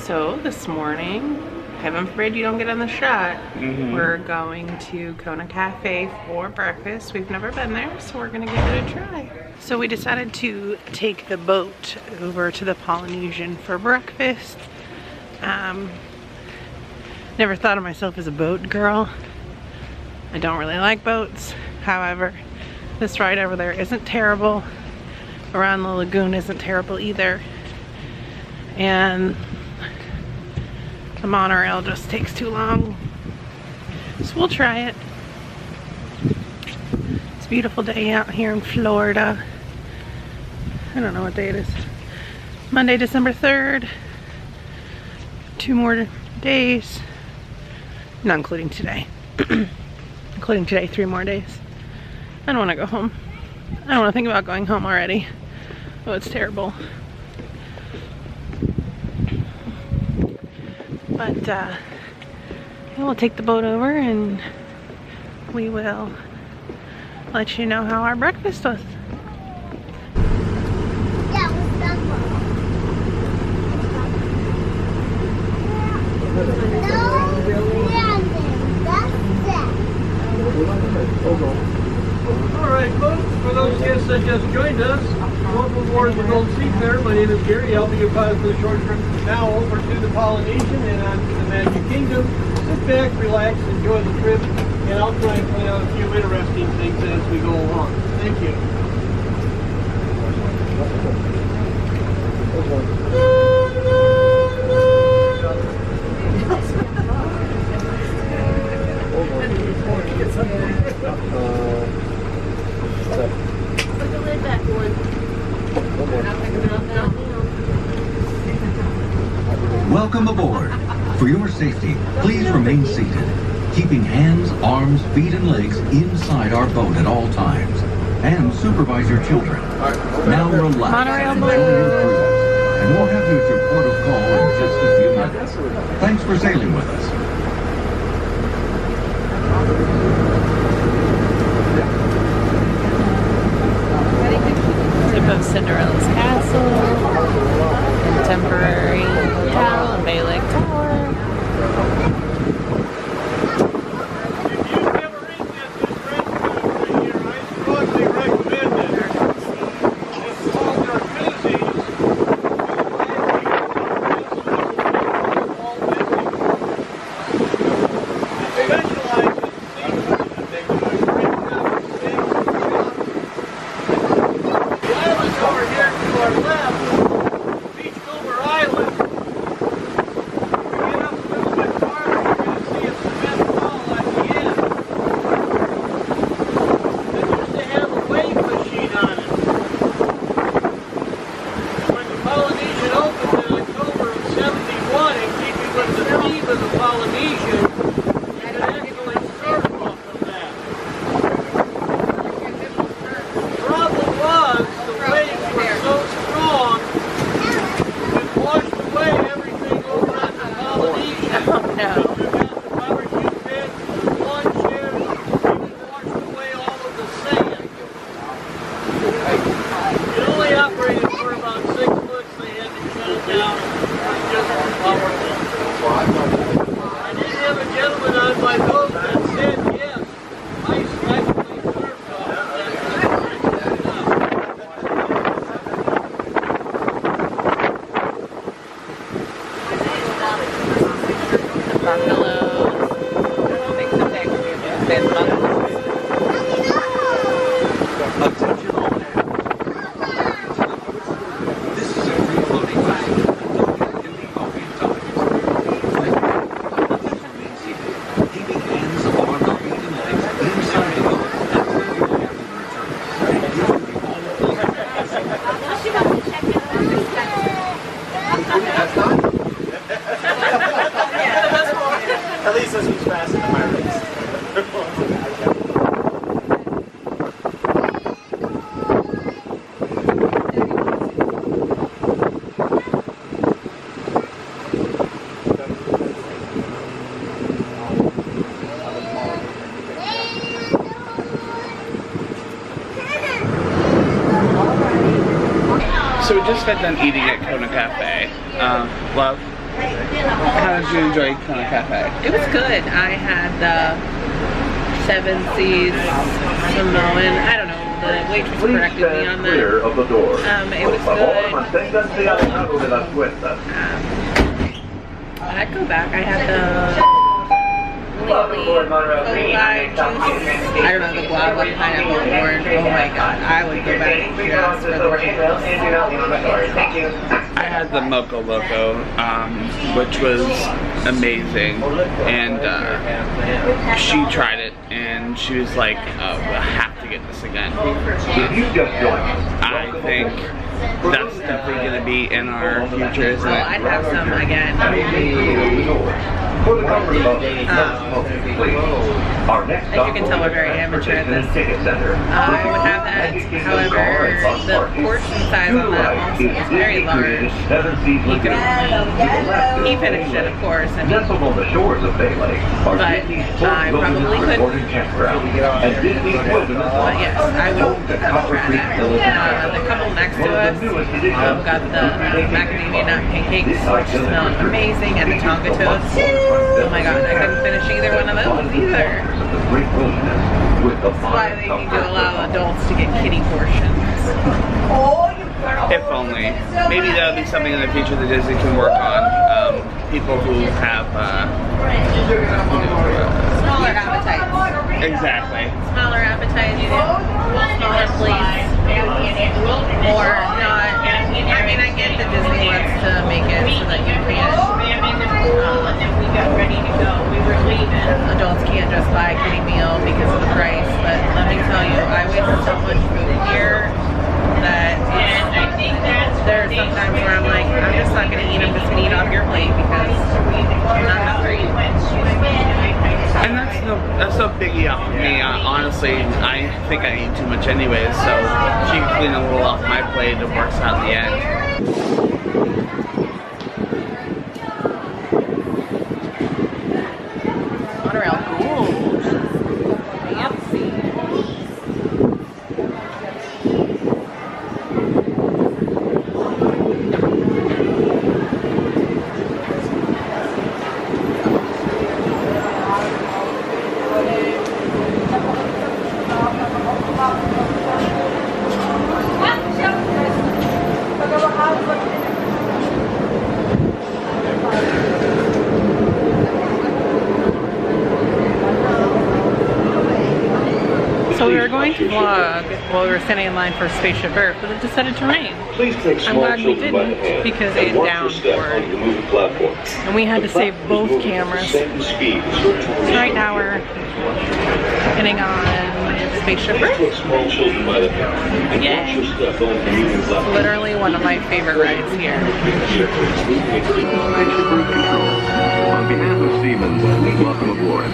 So this morning, heaven forbid you don't get on the shot, we're going to Kona Cafe for breakfast. We've never been there, so we're gonna give it a try. So we decided to take the boat over to the Polynesian for breakfast. Never thought of myself as a boat girl. I don't really like boats. However, this ride over there isn't terrible. Around the lagoon isn't terrible either. And the monorail just takes too long. So we'll try it. It's a beautiful day out here in Florida. I don't know what day it is. Monday, December 3rd. 2 more days. Not including today. Including today, 3 more days. I don't want to go home. I don't want to think about going home already. Oh, it's terrible. But we'll take the boat over and we will let you know how our breakfast was. Yeah, we're done. Alright folks, for those guests that just joined us, welcome aboard the Gold Seafarer. My name is Gary. I'll be your pilot for the short trip now over to the Polynesian and on to the Magic Kingdom. Sit back, relax, enjoy the trip, and I'll try and point out a few interesting things as we go along. Thank you. Welcome aboard. For your safety, please remain seated, keeping hands, arms, feet, and legs inside our boat at all times. And supervise your children. Now relax and enjoy your cruise. And we'll have you at your port of call in just a few minutes. Thanks for sailing with us. Tip of Cinderella's Castle, Contemporary Hotel, and Bay Lake Tower. At least this was faster than my race. So we just got done eating at Kona Cafe. Love? How did you enjoy Kona Cafe? It was good. I had the 7 Seas Samoan. I don't know. The waitress corrected me on that. Of the door. It was good. I'd go back. I had the lily juice. I don't know, the guava pineapple orange. Oh my god, I would go back just for the I had the Moco Loco, which was amazing, and she tried it, and she was like, oh, we'll have to get this again. I think that's definitely going to be in our future, isn't it? Well, I'd have some again. As you can tell, we're very amateur at this. I would have that. However, the portion size on that also is very large. He finished it, of course. I mean, but I probably couldn't. But yes, I would have tried it. The couple next to us got the macadamia nut pancakes, which smelled amazing, and the Tonga toast. Oh my god, I couldn't finish either one of those either. That's why they need to allow adults to get kiddie portions. If only. Maybe that'll be something in the future that Disney can work on. People who have Smaller appetites. exactly. Smaller appetites, smaller plates, or not. I mean, I get that Disney wants to make it so that you can't. Adults can't just buy a kiddie meal because of the price, but let me tell you, I wasted so much food here that there are some times where I'm like, I'm just not going to eat them, just going to eat off your plate because I'm not hungry. And that's no biggie off of me. Honestly, I think I eat too much anyways, so she can clean a little off my plate. It works out in the end. Monorail gold. Fancy. So we were going to vlog while we were standing in line for Spaceship Earth, but it decided to rain. Please take I'm glad we didn't because it downpoured. And we had to save both cameras. So right now we're getting on Spaceship Earth. Yay. It's literally one of my favorite rides here. On behalf of Siemens, welcome aboard.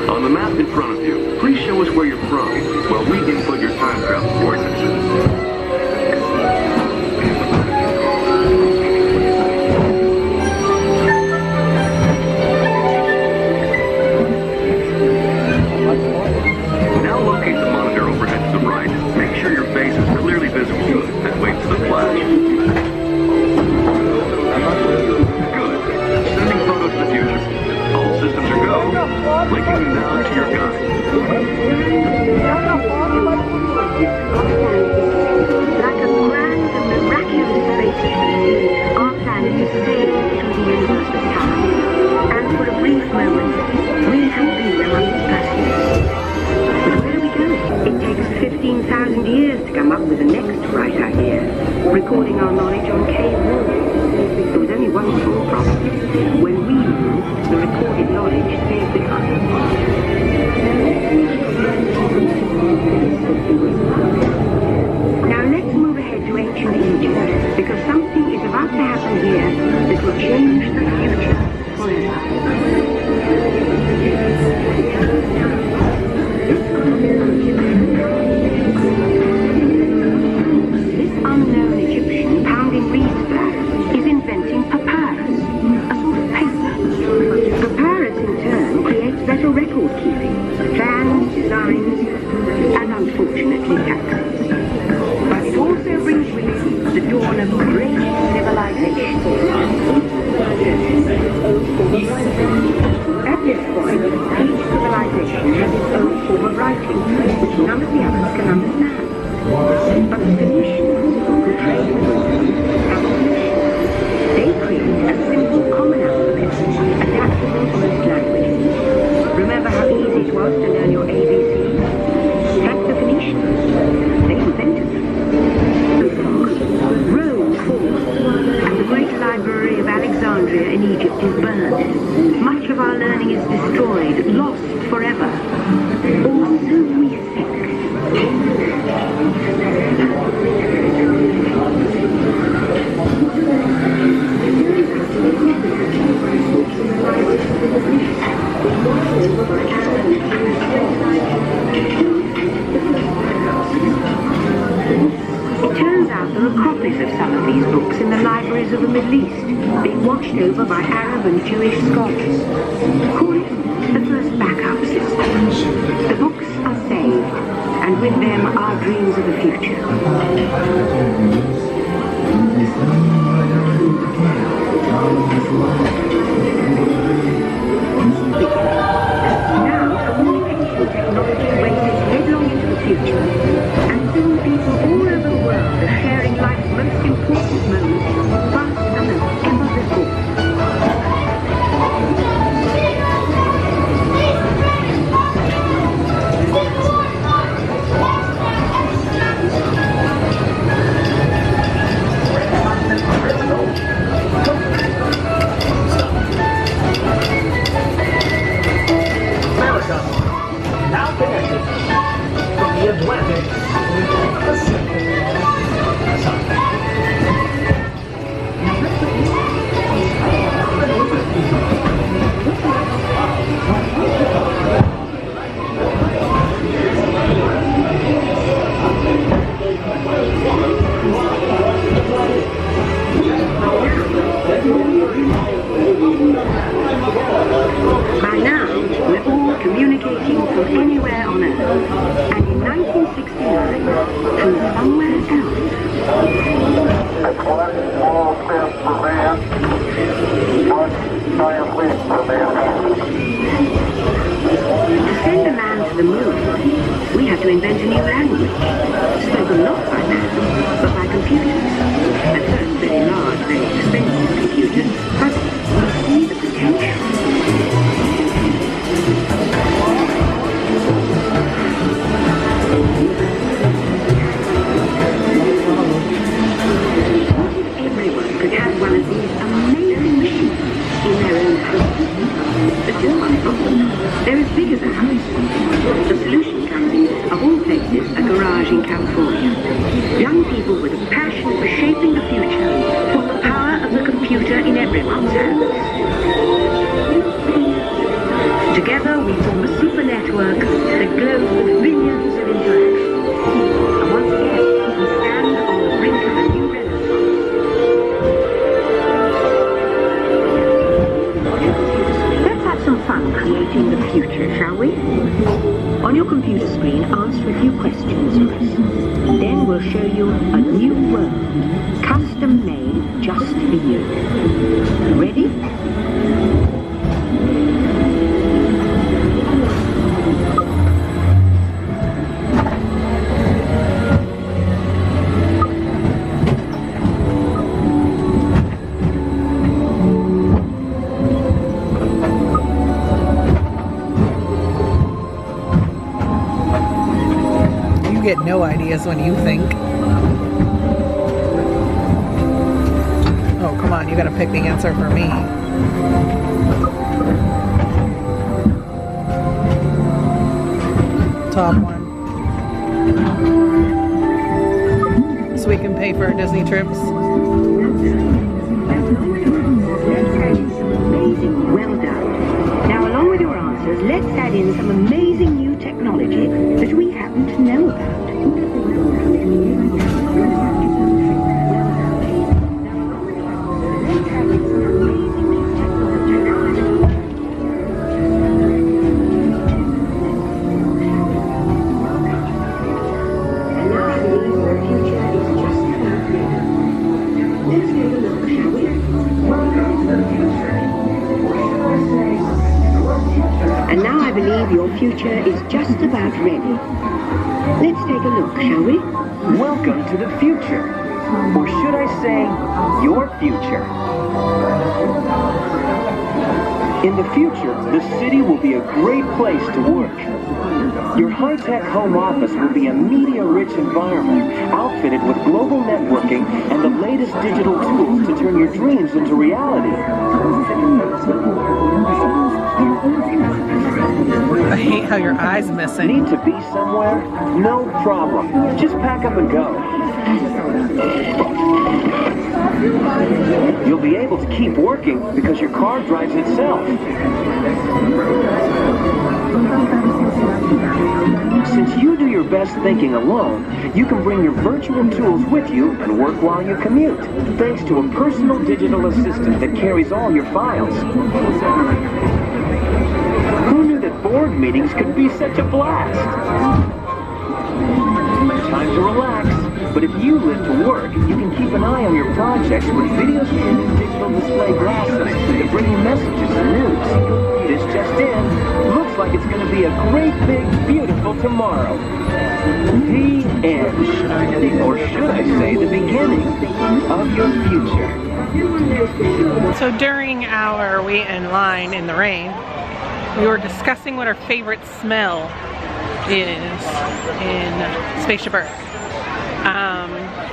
On the map in front of you, please show us where you're from while we input your time travel coordinates. Now locate the monitor overhead to the right. Make sure your face is clearly visible and wait for the flash. Good. Sending photos to the future. All systems are go. Linking you now to your guide. Like a grand and miraculous spaceship, our planet is sailing through the universe of time. And for a brief moment, we have been among the passengers. But where do we go? It takes 15,000 years to come up with the next bright idea, recording our knowledge on cave walls. There was only one small problem. When we moved, the recorded knowledge stayed behind. Now let's move ahead to ancient Egypt, because something is about to happen here that will change the future forever. This unknown Egyptian pounding reeds flax is inventing papyrus, a sort of in Egypt is burned. Much of our learning is destroyed, lost forever. Or so we think. It turns out there are copies of some of these books in the libraries of the Middle East, being watched over by Arab and Jewish scholars. Call it the first backup system. The books are saved, and with them our dreams of the future. Now, communication technology races headlong into the future, and soon people all over the world are sharing life's most important moments faster than ever before. Now connected from the Atlantic Pacific. By now, we're all communicating from anywhere on Earth, and in 1969, from somewhere else. It's one small step for man, one giant leap for mankind. To send a man to the moon, we had to invent a new language, spoken not by man, but by computers. At first very large, very expensive computers, but we see the potential. Everyone could have one of these amazing machines in their own house. But just one problem. They're as big as a house. The solution comes in, of all places, a garage in California. Young people with a passion for shaping the future put the power of the computer in everyone's hands. Together we form a super network that glows with billions of interactions. And once again, we stand on the brink of a new renaissance. Let's have some fun creating the future, shall we? On your computer screen, answer a few questions for us. Then we'll show you a new world, custom made just for you. Ready? You get no ideas when you think. Oh, come on, you gotta pick the answer for me. Top one. So we can pay for our Disney trips. Well done. Now, along with your answers, let's add in some amazing new technology that we happen to know about. And now I believe your future is just about ready. Let's take a look, shall we? Welcome to the future. Or should I say, your future. In the future, the city will be a great place to work. Your high-tech home office will be a media-rich environment, outfitted with global networking and the latest digital tools to turn your dreams into reality. I hate how your eye's missing. Need to be somewhere? No problem. Just pack up and go. You'll be able to keep working because your car drives itself. Since you do your best thinking alone, you can bring your virtual tools with you and work while you commute, thanks to a personal digital assistant that carries all your files. Who knew that board meetings could be such a blast? Time to relax. But if you live to work, you can keep an eye on your projects with video streaming digital display glasses that bring you messages and news. This just in, looks like it's going to be a great, big, beautiful tomorrow. The end. Or should I say the beginning of your future. So during our wait in line in the rain, we were discussing what our favorite smell is in Spaceship Earth.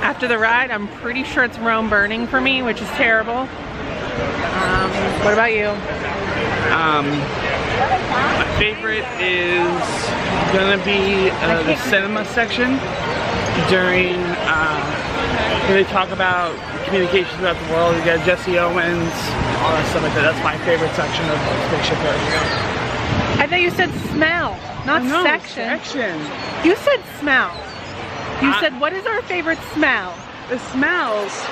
After the ride, I'm pretty sure it's Rome burning for me, which is terrible. What about you? My favorite is gonna be the cinema section during when they talk about communications about the world. You got Jesse Owens, all that stuff like that. That's my favorite section of Spaceship Earth. I thought you said smell, not section. You said smell. You said, what is our favorite smell? The smells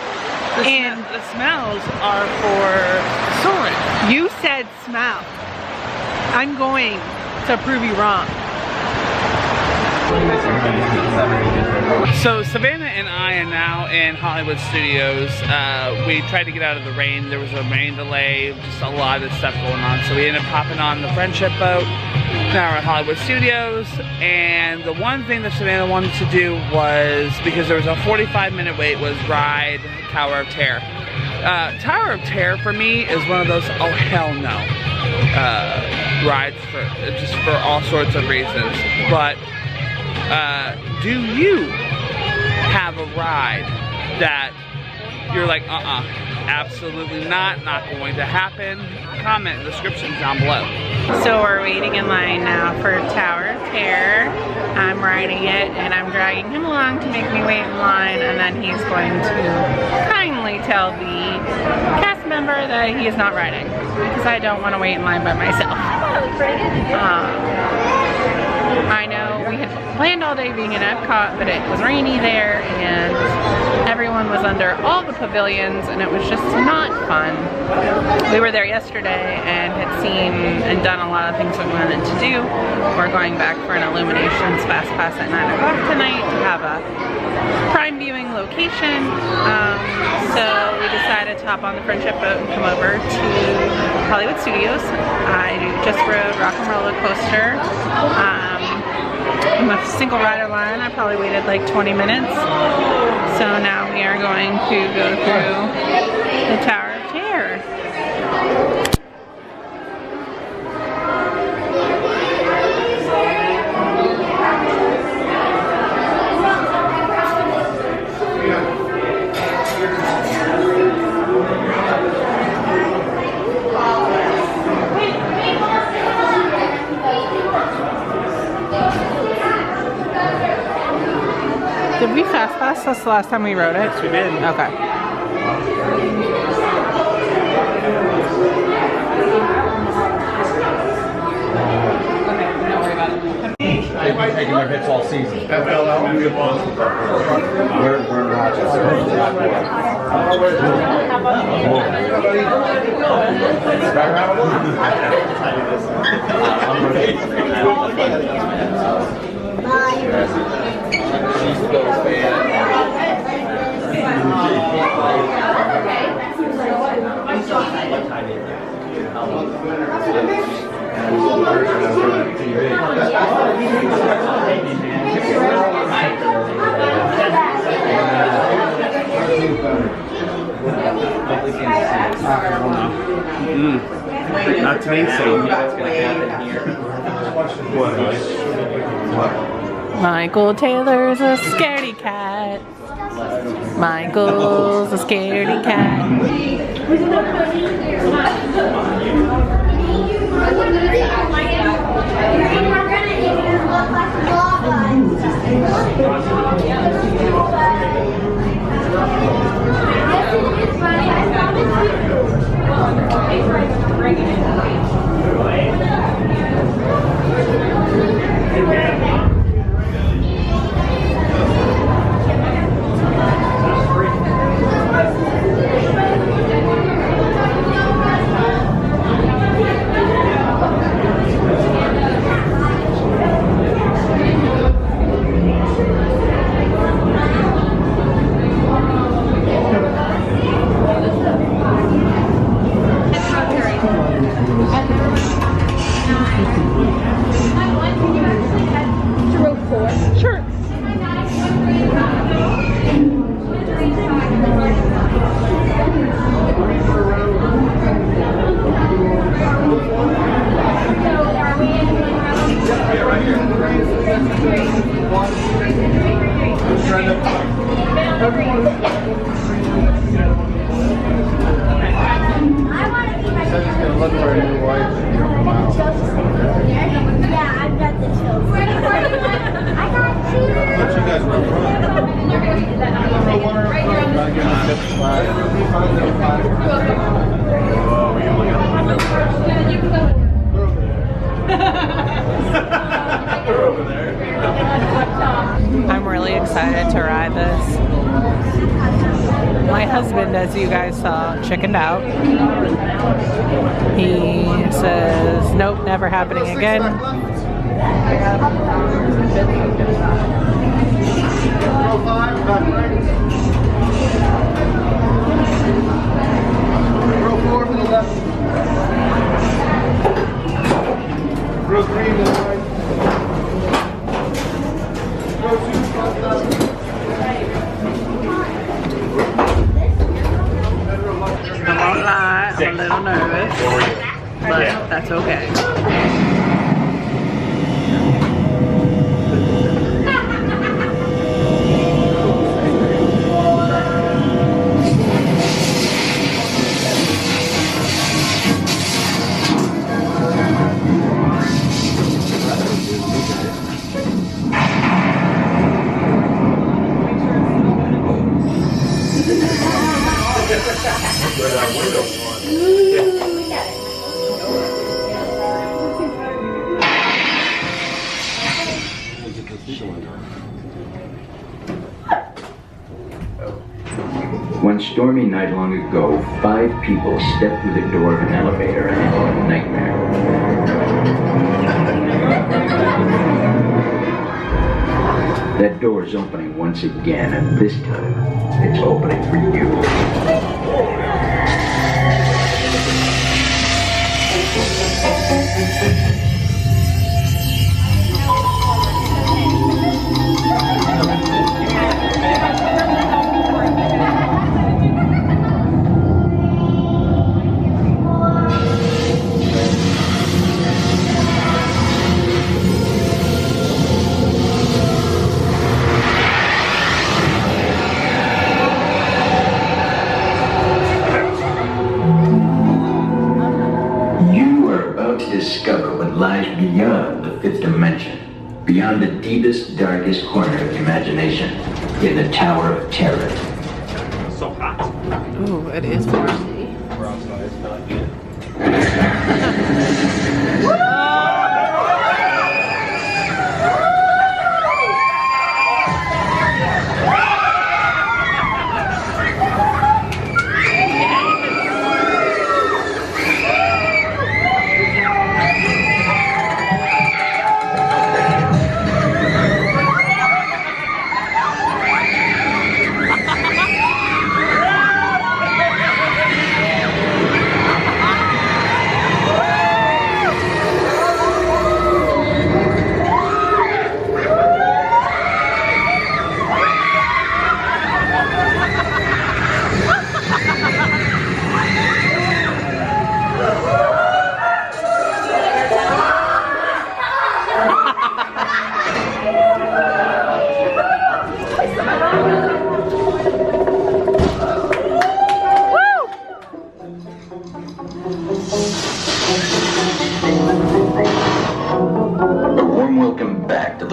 are for soaring. You said smell. I'm going to prove you wrong. So Savannah and I are now in Hollywood Studios. We tried to get out of the rain. There was a rain delay, just a lot of stuff going on. So we ended up hopping on the friendship boat. Now we're at Hollywood Studios, and the one thing that Savannah wanted to do was, because there was a 45-minute wait, was ride Tower of Terror. Tower of Terror for me is one of those oh hell no rides for all sorts of reasons. But do you have a ride that you're like absolutely not going to happen? Comment in the description down below. So we're waiting in line now for Tower of Terror. I'm riding it and I'm dragging him along to make me wait in line, and then he's going to kindly tell the cast member that he is not riding because I don't want to wait in line by myself. I know we had planned all day being in EPCOT, but it was rainy there and everyone was under all the pavilions and it was just not fun. We were there yesterday and had seen and done a lot of things we wanted to do. We're going back for an Illuminations Fast Pass at 9 o'clock tonight to have a prime viewing location. So we decided to hop on the friendship boat and come over to Hollywood Studios. I just rode Rock and Roller Coaster. I'm a single rider line. I probably waited like 20 minutes. So now we are going to go through the Tower of Terror. Did we fast pass? That's the last time we rode it? Yes, we did. Okay. They've been taking their hits all season. We're in Rochester. She's the Bills fan. Not to me, so what's gonna happen here? Michael Taylor's a scaredy cat. Michael's a scaredy cat. Sure. Yeah, I've got the chills. I got you. I'm really excited to ride this. My husband, as you guys saw, chickened out. He says, nope, never happening again. Row 5, back right. Row 4 to the left. Row 3 to the right. Row 2 front left. I won't lie, I'm a little nervous, but that's okay. One stormy night long ago, 5 people stepped through the door of an elevator and into a nightmare. That door is opening once again, and this time, it's opening for you. Discover what lies beyond the 5th dimension, beyond the deepest, darkest corner of imagination, in the Tower of Terror. So hot. Ooh, it is warm. We're outside, it's not good.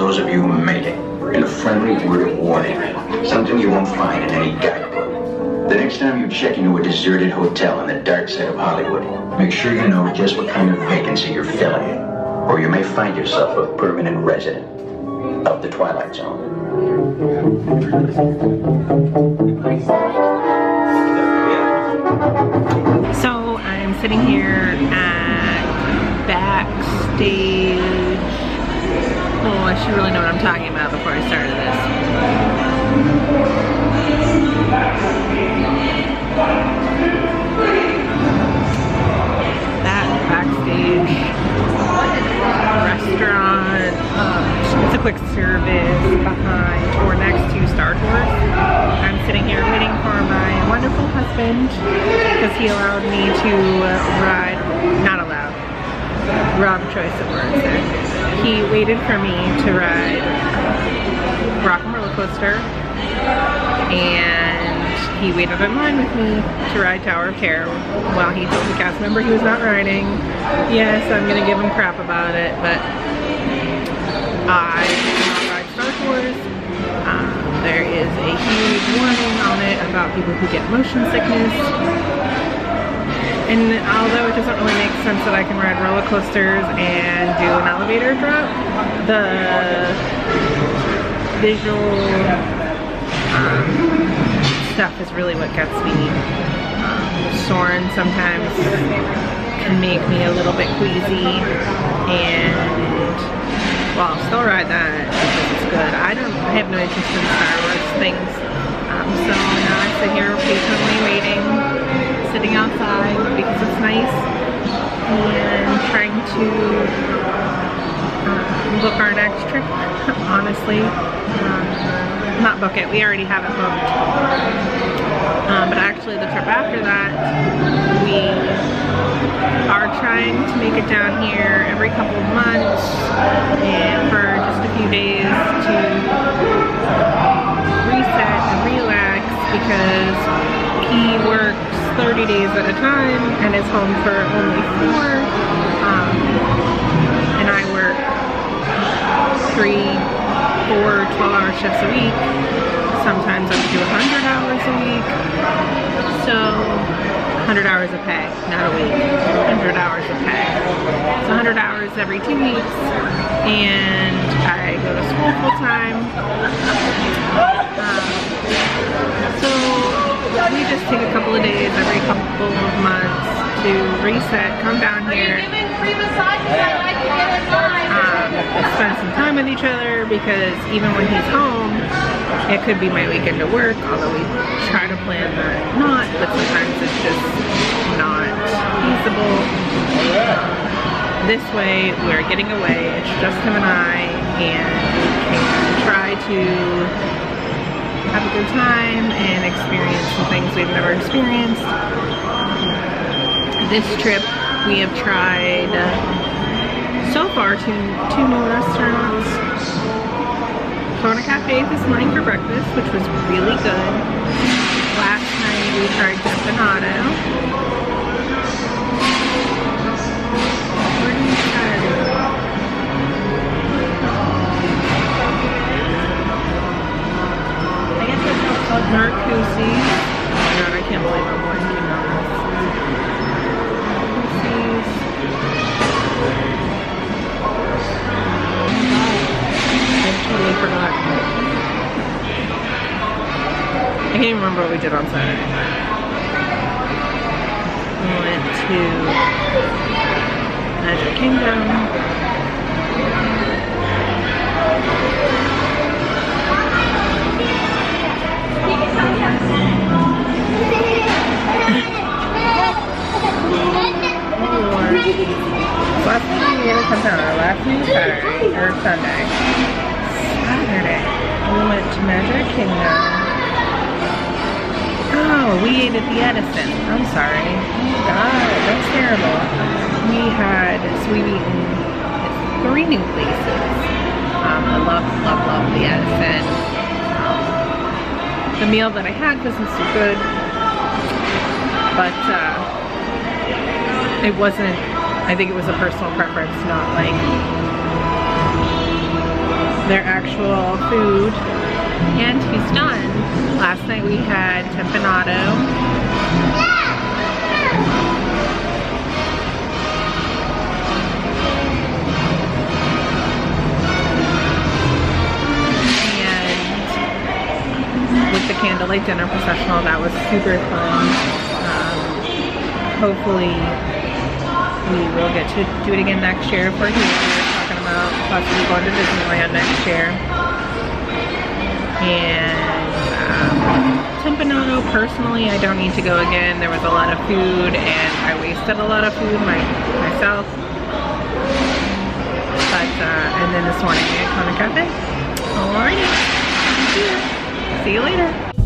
those of you who made it, and a friendly word of warning. Something you won't find in any guidebook. The next time you check into a deserted hotel on the dark side of Hollywood, make sure you know just what kind of vacancy you're filling, or you may find yourself a permanent resident of the Twilight Zone. So I'm sitting here at backstage. Oh, I should really know what I'm talking about before I started this. That backstage restaurant. It's a quick service behind or next to Star Tours. I'm sitting here waiting for my wonderful husband because he allowed me to ride, not allowed, wrong choice of words there. He waited for me to ride Rock and Roller Coaster, and he waited in line with me to ride Tower of Terror while he told the cast member he was not riding. Yes, I'm gonna give him crap about it, but I did not ride Star Tours. There is a huge warning on it about people who get motion sickness. And although it doesn't really make sense that I can ride roller coasters and do an elevator drop, the visual stuff is really what gets me. Soaring sometimes can make me a little bit queasy, and well, I'll still ride that because it's good. I have no interest in Star Wars things, so now I sit here patiently waiting, sitting outside because it's nice, and trying to book our next trip, honestly. Not book it, we already have it booked. But actually the trip after that, we are trying to make it down here every couple of months and for just a few days to reset and relax, because he works 30 days at a time and is home for only 4, and I work 3, 4, 12-hour shifts a week, sometimes up to 100 hours a week, so 100 hours of pay, not a week, 100 hours of pay. So 100 hours every 2 weeks, and I go to school full time. So we just take a couple of days every couple of months to reset, come down here, spend some time with each other, because even when he's home, it could be my weekend to work, although we try to plan that not, but sometimes it's just not feasible. This way, we're getting away, it's just him and I, and we can try to have a good time and experience some things we've never experienced. This trip, we have tried so far two new restaurants. Kona Cafe this morning for breakfast, which was really good. Last night we tried Savannah. Where did we try it? Marcusi. Oh my god, I can't believe I'm blanking on this. I totally forgot. I can't even remember what we did on Saturday. We went to Magic Kingdom. Last night we had to come down. Our last night was Saturday, or Sunday. Saturday, we went to Magic Kingdom. Oh, we ate at the Edison. I'm sorry. Oh god, that's terrible. We've eaten at 3 new places. I love the Edison. The meal that I had wasn't so good, but it wasn't, I think it was a personal preference, not like their actual food. And he's done. Last night we had tempanado. With the candlelight dinner processional, that was super fun. Hopefully we will get to do it again next year if we're here. We were talking about possibly going to Disneyland next year. And tempanado, personally, I don't need to go again. There was a lot of food and I wasted a lot of food myself. But and then this morning we had Iconic Cafe. Alrighty. See you later.